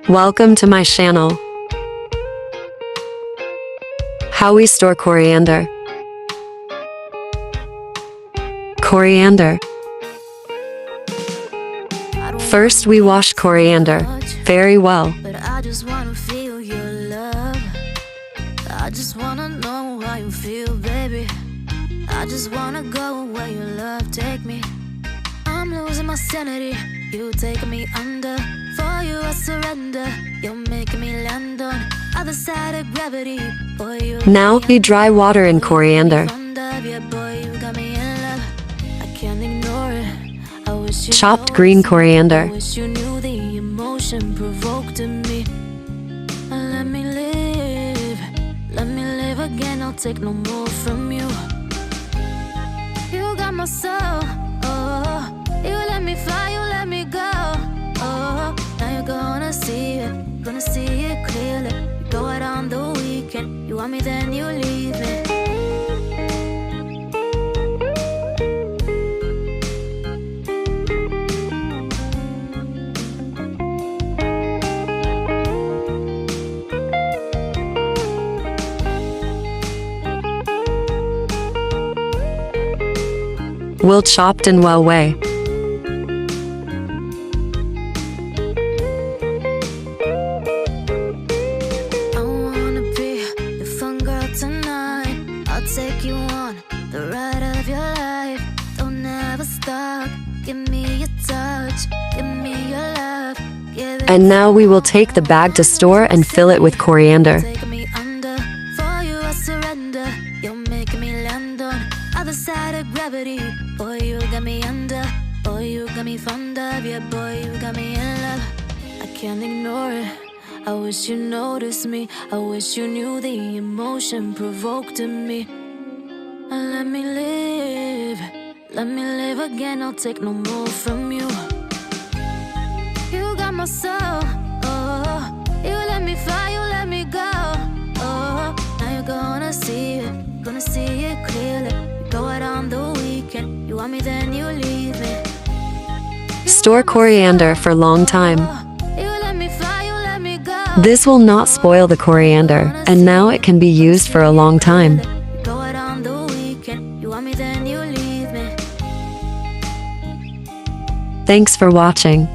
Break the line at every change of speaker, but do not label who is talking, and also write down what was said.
Welcome to my channel. How we store coriander. Coriander. First we wash coriander very well.
But I just wanna feel your love. I just wanna know how you feel, baby. I just wanna go where your love take me. I'm losing my sanity, you taking me under. For you I surrender, you're making me land on other side of gravity. Boy, you
Now we dry water in coriander.
Yeah, boy, you got me in love. I can't ignore it. I wish you
Chopped
noticed
green
me.
coriander.
I wish you knew the emotion provoked in me. Let me live again. I'll take no more from you. You got my soul. Oh, you let me fly, you let me go. Oh, now you're gonna see it clearly. You go out on the weekend. You want me, then you leave me.
Well chopped in well way.
I wanna be your fun girl tonight. I'll take you on the ride of your life. Don't ever stop. Give me your touch. Give me your love. Give it.
And now we will take the bag to store and fill it with coriander.
Take me under. For you I surrender. You're making me land on other side of gravity. Boy, you got me under. Boy, you got me fond of. Yeah, boy, you got me in love. I can't ignore it. I wish you noticed me. I wish you knew the emotion provoked in me. Let me live again. I'll take no more from you. You got my soul. Oh, you let me fly, you let me go. Oh, now you're gonna see it clearly. You go out on the weekend. You want me, then you leave me.
Store coriander for long time.
You let me fly, you let me go.
This will not spoil the coriander, and now it can be used for a long time.
Go out on the weekend. You want me, then you leave me.
Thanks for watching.